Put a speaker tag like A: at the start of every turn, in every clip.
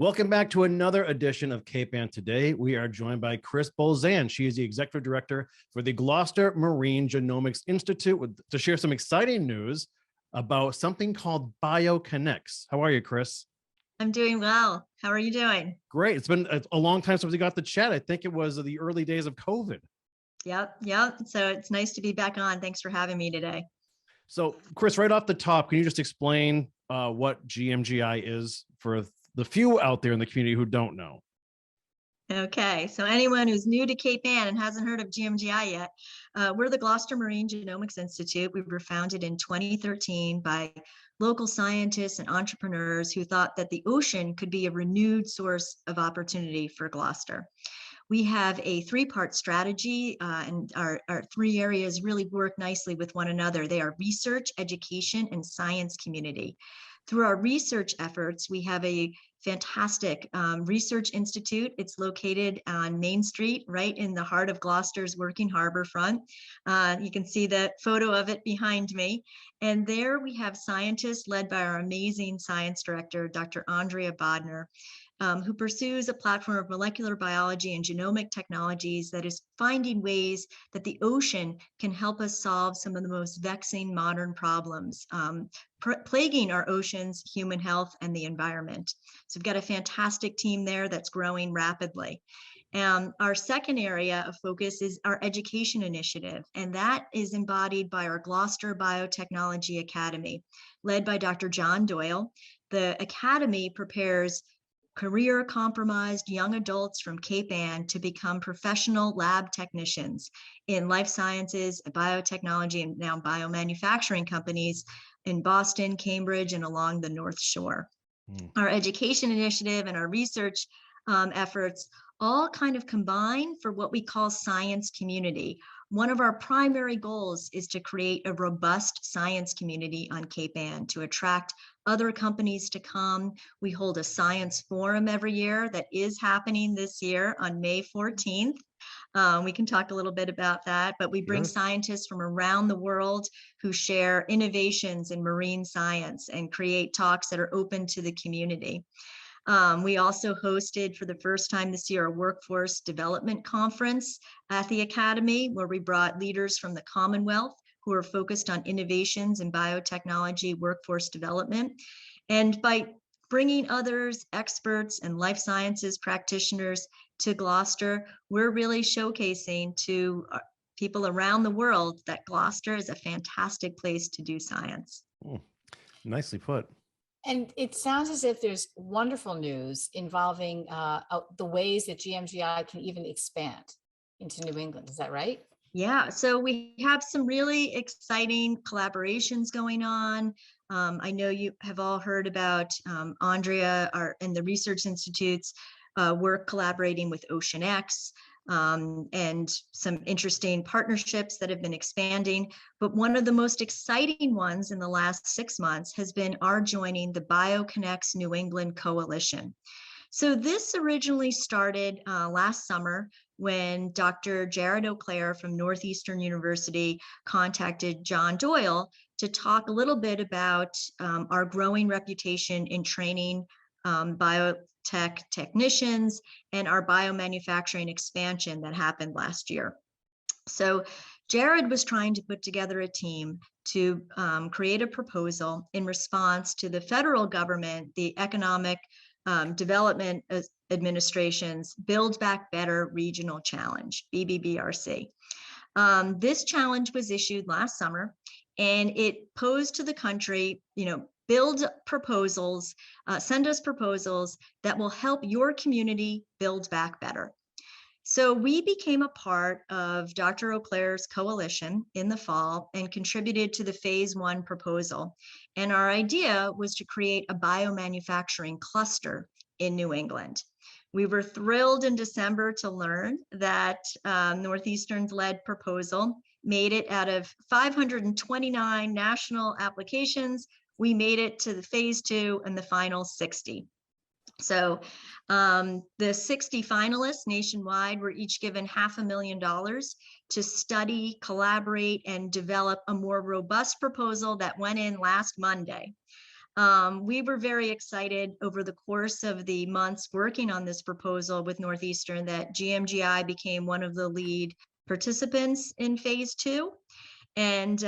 A: Welcome back to another edition of Cape Ann Today. We are joined by Chris Bolzan. She is the Executive Director for the Gloucester Marine Genomics Institute to share some exciting news about something called Bioconnex. How are you, Chris?
B: I'm doing well. How are you doing?
A: Great. It's been a long time since we got to chat. I think it was the early days of COVID.
B: Yep. So it's nice to be back on. Thanks for having me today.
A: So, Chris, right off the top, can you just explain what GMGI is for the few out there in the community who don't know?
B: Okay, so anyone who's new to Cape Ann and hasn't heard of GMGI yet, we're the Gloucester Marine Genomics Institute. We were founded in 2013 by local scientists and entrepreneurs who thought that the ocean could be a renewed source of opportunity for Gloucester. We have a three-part strategy, and our three areas really work nicely with one another. They are research, education, and science community. Through our research efforts, we have a fantastic research institute. It's located on Main Street, right in the heart of Gloucester's working harbor front. You can see the photo of it behind me. And there we have scientists led by our amazing science director, Dr. Andrea Bodner, who pursues a platform of molecular biology and genomic technologies that is finding ways that the ocean can help us solve some of the most vexing modern problems plaguing our oceans, human health, and the environment. So we've got a fantastic team there that's growing rapidly. Our second area of focus is our education initiative, and that is embodied by our Gloucester Biotechnology Academy, led by Dr. John Doyle. The Academy prepares career-compromised young adults from Cape Ann to become professional lab technicians in life sciences, biotechnology, and now biomanufacturing companies in Boston, Cambridge, and along the North Shore. Our education initiative and our research efforts all kind of combine for what we call science community. One of our primary goals is to create a robust science community on Cape Ann to attract other companies to come. We hold a science forum every year that is happening this year on May 14th. We can talk a little bit about that, but we bring scientists from around the world who share innovations in marine science and create talks that are open to the community. We also hosted for the first time this year a workforce development conference at the Academy, where we brought leaders from the Commonwealth who are focused on innovations in biotechnology workforce development. And by bringing others, experts, and life sciences practitioners to Gloucester, we're really showcasing to people around the world that Gloucester is a fantastic place to do science.
A: Nicely put.
C: And it sounds as if there's wonderful news involving the ways that GMGI can even expand into New England. Is that right?
B: Yeah, so we have some really exciting collaborations going on. I know you have all heard about Andrea and the Research Institute's work collaborating with OceanX, and some interesting partnerships that have been expanding. But one of the most exciting ones in the last 6 months has been our joining the Bioconnects New England coalition. So this originally started last summer when Dr. Jared O'Clair from Northeastern University contacted John Doyle to talk a little bit about our growing reputation in training biotech technicians and our biomanufacturing expansion that happened last year. So Jared was trying to put together a team to create a proposal in response to the federal government, the Economic Development Administration's Build Back Better Regional Challenge, BBBRC. This challenge was issued last summer, and it posed to the country, build proposals, send us proposals that will help your community build back better. So we became a part of Dr. O'Clair's coalition in the fall and contributed to the phase 1 proposal. And our idea was to create a biomanufacturing cluster in New England. We were thrilled in December to learn that Northeastern's led proposal made it out of 529 national applications. We made it to the phase 2 and the final 60. So the 60 finalists nationwide were each given $500,000 to study, collaborate, and develop a more robust proposal that went in last Monday. We were very excited over the course of the months working on this proposal with Northeastern that GMGI became one of the lead participants in phase 2. And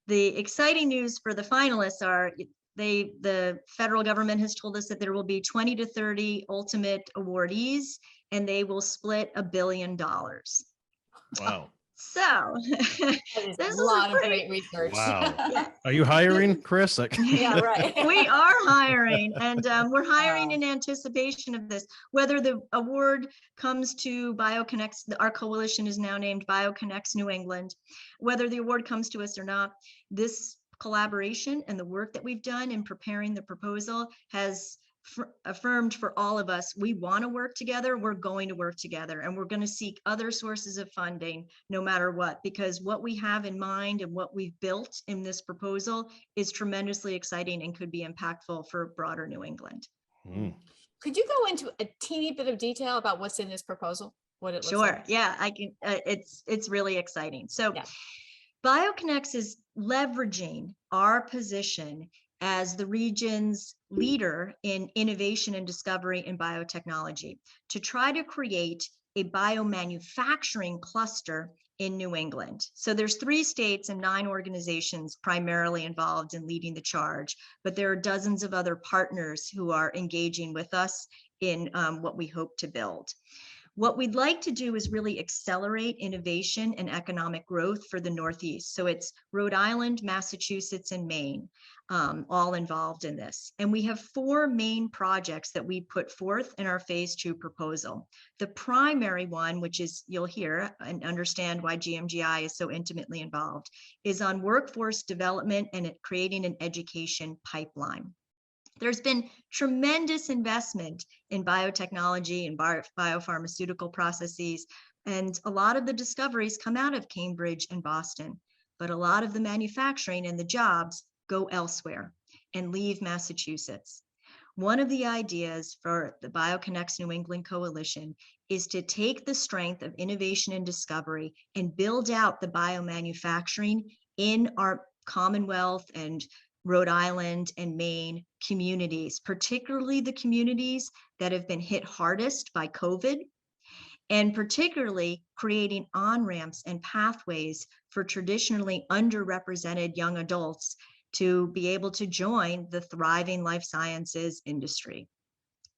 B: the exciting news for the finalists are the federal government has told us that there will be 20 to 30 ultimate awardees, and they will split $1 billion.
A: Wow.
B: So
C: That is
B: this
C: a
B: is
C: lot of
B: pretty,
C: great research.
A: Wow.
B: yeah.
A: Are you hiring, Chris?
C: Yeah, right.
B: We are hiring, and we're hiring in anticipation of this. Whether the award comes to Bioconnex, our coalition is now named Bioconnects New England. Whether the award comes to us or not, this collaboration and the work that we've done in preparing the proposal has affirmed for all of us, we want to work together, we're going to work together, and we're going to seek other sources of funding no matter what, because what we have in mind and what we've built in this proposal is tremendously exciting and could be impactful for broader New England.
C: Could you go into a teeny bit of detail about what's in this proposal? What it looks
B: Sure.
C: like?
B: Yeah, I can. It's really exciting. So
C: Yeah.
B: Bioconnex is leveraging our position as the region's leader in innovation and discovery in biotechnology to try to create a biomanufacturing cluster in New England. So there's 3 states and 9 organizations primarily involved in leading the charge, but there are dozens of other partners who are engaging with us in what we hope to build. What we'd like to do is really accelerate innovation and economic growth for the Northeast. So it's Rhode Island, Massachusetts, and Maine, all involved in this. And we have 4 main projects that we put forth in our phase 2 proposal. The primary one, which is you'll hear and understand why GMGI is so intimately involved, is on workforce development and creating an education pipeline. There's been tremendous investment in biotechnology and biopharmaceutical processes, and a lot of the discoveries come out of Cambridge and Boston, but a lot of the manufacturing and the jobs go elsewhere and leave Massachusetts. One of the ideas for the Bioconnects New England Coalition is to take the strength of innovation and discovery and build out the biomanufacturing in our Commonwealth and Rhode Island and Maine communities, particularly the communities that have been hit hardest by COVID, and particularly creating on-ramps and pathways for traditionally underrepresented young adults to be able to join the thriving life sciences industry.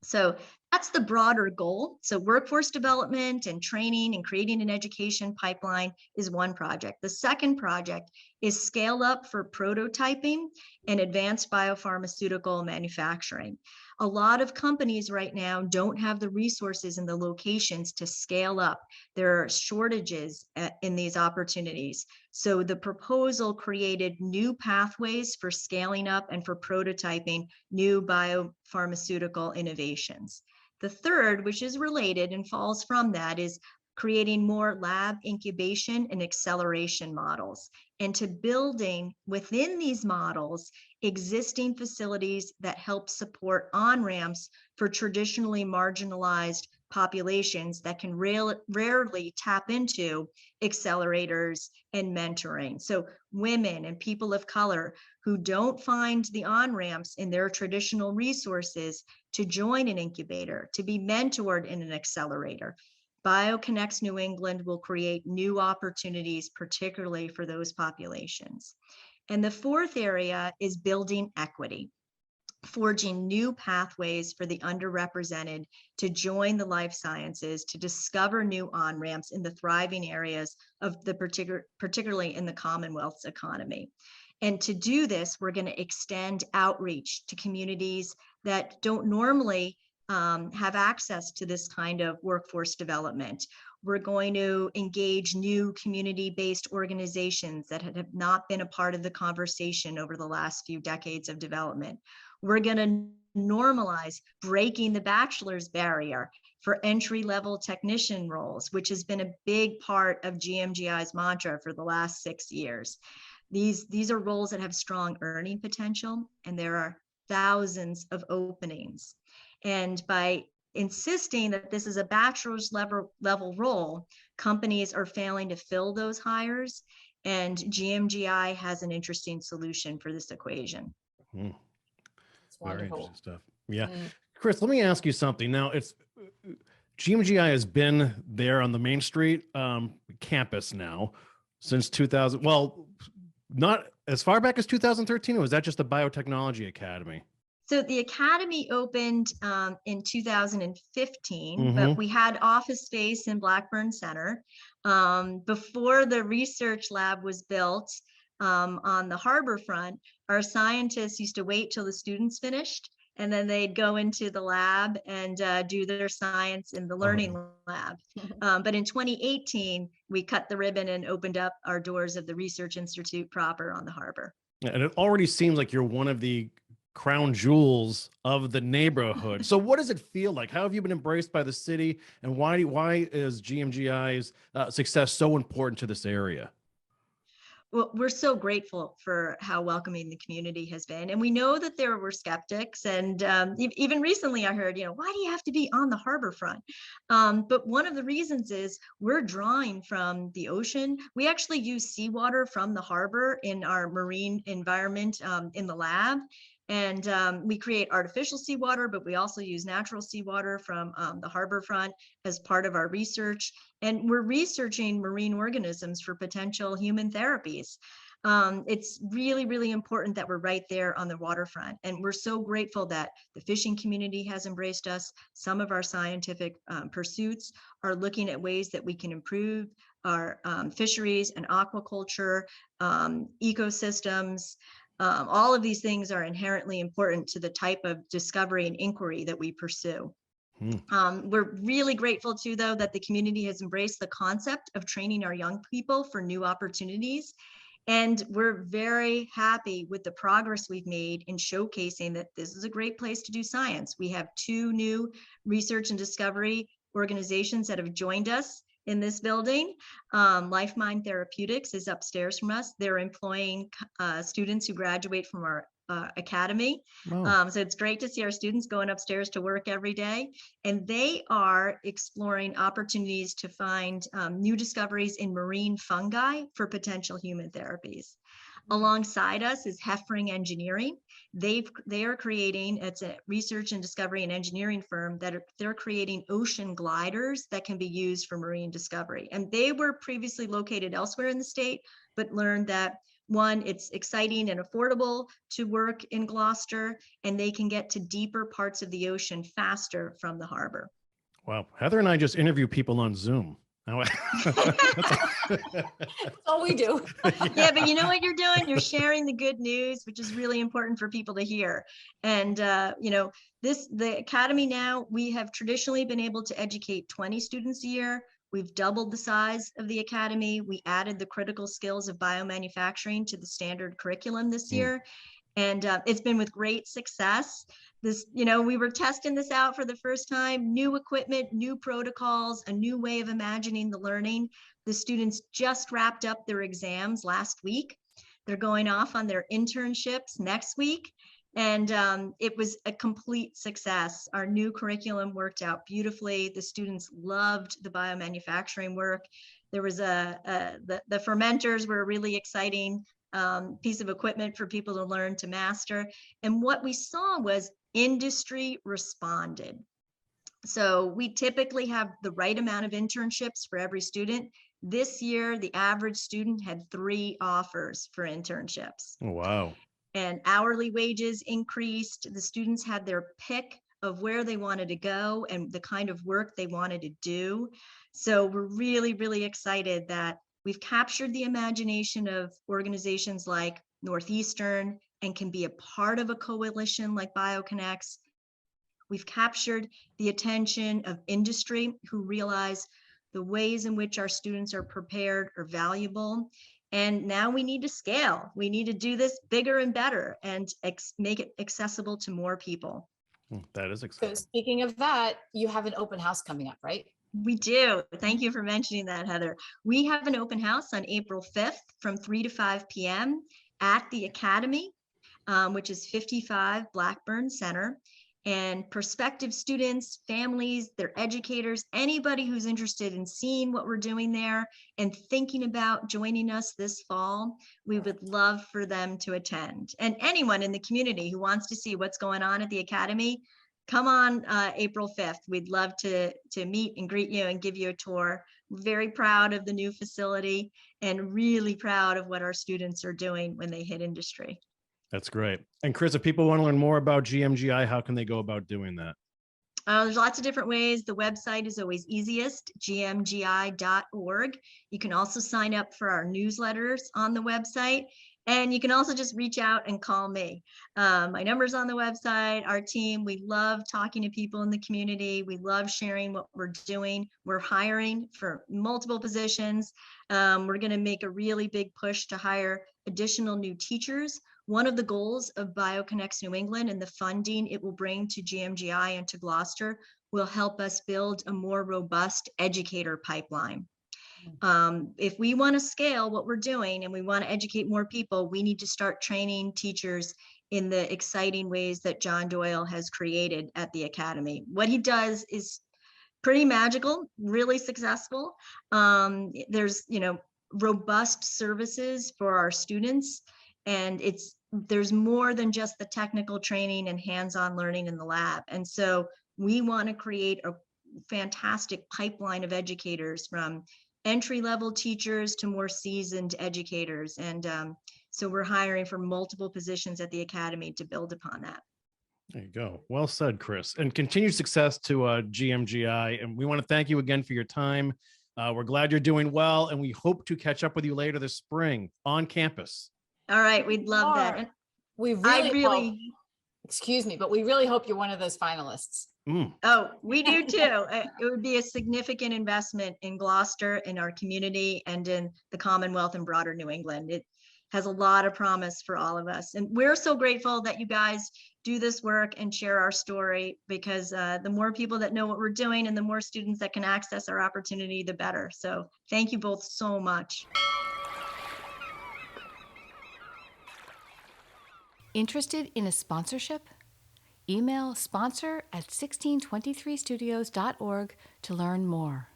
B: So that's the broader goal. So workforce development and training and creating an education pipeline is one project. The second project is scale up for prototyping and advanced biopharmaceutical manufacturing. A lot of companies right now don't have the resources and the locations to scale up. There are shortages in these opportunities. So the proposal created new pathways for scaling up and for prototyping new biopharmaceutical innovations. The third, which is related and falls from that, is creating more lab incubation and acceleration models, and to building within these models existing facilities that help support on-ramps for traditionally marginalized populations that can rarely tap into accelerators and mentoring. So women and people of color who don't find the on-ramps in their traditional resources to join an incubator, to be mentored in an accelerator. Bioconnects New England will create new opportunities, particularly for those populations. And the fourth area is building equity, forging new pathways for the underrepresented to join the life sciences, to discover new on-ramps in the thriving areas of the particularly in the Commonwealth's economy. And to do this, we're going to extend outreach to communities that don't normally have access to this kind of workforce development. We're going to engage new community-based organizations that have not been a part of the conversation over the last few decades of development. We're going to normalize breaking the bachelor's barrier for entry-level technician roles, which has been a big part of GMGI's mantra for the last 6 years. These are roles that have strong earning potential, and there are thousands of openings. And by insisting that this is a bachelor's level role, companies are failing to fill those hires, and GMGI has an interesting solution for this equation.
A: Very
C: wonderful.
A: interesting stuff. Yeah.
C: Mm.
A: Chris, let me ask you something. Now, it's GMGI has been there on the Main Street campus now since 2000. Well, not as far back as 2013, or was that just the Biotechnology Academy?
B: So the academy opened in 2015,
A: Mhm.
B: but we had office space in Blackburn Center. Before the research lab was built on the harbor front, our scientists used to wait till the students finished, and then they'd go into the lab and do their science in the learning lab. But in 2018, we cut the ribbon and opened up our doors of the Research Institute proper on the harbor.
A: And it already seems like you're one of the crown jewels of the neighborhood. So what does it feel like? How have you been embraced by the city, and why is GMGI's success so important to this area?
B: Well, we're so grateful for how welcoming the community has been. And we know that there were skeptics. And even recently I heard, why do you have to be on the harbor front? But one of the reasons is we're drawing from the ocean. We actually use seawater from the harbor in our marine environment in the lab. And we create artificial seawater, but we also use natural seawater from the harbor front as part of our research. And we're researching marine organisms for potential human therapies. It's really, really important that we're right there on the waterfront. And we're so grateful that the fishing community has embraced us. Some of our scientific pursuits are looking at ways that we can improve our fisheries and aquaculture, ecosystems. All of these things are inherently important to the type of discovery and inquiry that we pursue. We're really grateful too, though, that the community has embraced the concept of training our young people for new opportunities. And we're very happy with the progress we've made in showcasing that this is a great place to do science. We have 2 new research and discovery organizations that have joined us in this building. LifeMind Therapeutics is upstairs from us. They're employing students who graduate from our academy.
A: Wow.
B: So it's great to see our students going upstairs to work every day. And they are exploring opportunities to find new discoveries in marine fungi for potential human therapies. Alongside us is Heffring Engineering. They are creating, it's a research and discovery and engineering firm they're creating ocean gliders that can be used for marine discovery. And they were previously located elsewhere in the state, but learned that one, it's exciting and affordable to work in Gloucester, and they can get to deeper parts of the ocean faster from the harbor.
A: Wow. Heather and I just interview people on Zoom.
C: That's all we do.
B: Yeah, but you know what you're doing? You're sharing the good news, which is really important for people to hear. And, the academy now, we have traditionally been able to educate 20 students a year. We've doubled the size of the academy. We added the critical skills of biomanufacturing to the standard curriculum this year. And it's been with great success. We were testing this out for the first time, new equipment, new protocols, a new way of imagining the learning. The students just wrapped up their exams last week. They're going off on their internships next week. And it was a complete success. Our new curriculum worked out beautifully. The students loved the biomanufacturing work. There was the fermenters were a really exciting piece of equipment for people to learn to master. And what we saw was industry responded. So we typically have the right amount of internships for every student. This year, the average student had 3 offers for internships.
A: Oh, wow.
B: And hourly wages increased. The students had their pick of where they wanted to go and the kind of work they wanted to do. So we're really, really excited that we've captured the imagination of organizations like Northeastern and can be a part of a coalition like Bioconnex. We've captured the attention of industry who realize the ways in which our students are prepared are valuable. And now we need to scale. We need to do this bigger and better and make it accessible to more people.
A: That is
C: So
A: exciting.
C: speaking of that, you have an open house coming up, right?
B: We do. Thank you for mentioning that, Heather. We have an open house on April 5th from 3 to 5 p.m. at the Academy, which is 55 Blackburn Center. And prospective students, families, their educators, anybody who's interested in seeing what we're doing there and thinking about joining us this fall, we would love for them to attend. And anyone in the community who wants to see what's going on at the Academy, come on April 5th. We'd love to meet and greet you and give you a tour. We're very proud of the new facility and really proud of what our students are doing when they hit industry.
A: That's great. And Chris, if people want to learn more about GMGI, how can they go about doing that?
B: There's lots of different ways. The website is always easiest, gmgi.org. You can also sign up for our newsletters on the website. And you can also just reach out and call me. My number's on the website. Our team, we love talking to people in the community. We love sharing what we're doing. We're hiring for multiple positions. We're going to make a really big push to hire additional new teachers. One of the goals of Bioconnects New England and the funding it will bring to GMGI and to Gloucester will help us build a more robust educator pipeline. If we want to scale what we're doing and we want to educate more people, we need to start training teachers in the exciting ways that John Doyle has created at the Academy. What he does is pretty magical, really successful. There's, robust services for our students, and there's more than just the technical training and hands-on learning in the lab. And so we want to create a fantastic pipeline of educators, from entry-level teachers to more seasoned educators. And so we're hiring for multiple positions at the Academy to build upon that.
A: There you go. Well said, Chris. And continued success to GMGI. And we want to thank you again for your time. We're glad you're doing well, and we hope to catch up with you later this spring on campus.
B: All right, we'd love that. And
C: we hope, excuse me, but we really hope you're one of those finalists.
B: Oh, we do too. It would be a significant investment in Gloucester, in our community, and in the Commonwealth and broader New England. It has a lot of promise for all of us. And we're so grateful that you guys do this work and share our story, because the more people that know what we're doing and the more students that can access our opportunity, the better. So thank you both so much.
D: Interested in a sponsorship? Email sponsor@1623studios.org to learn more.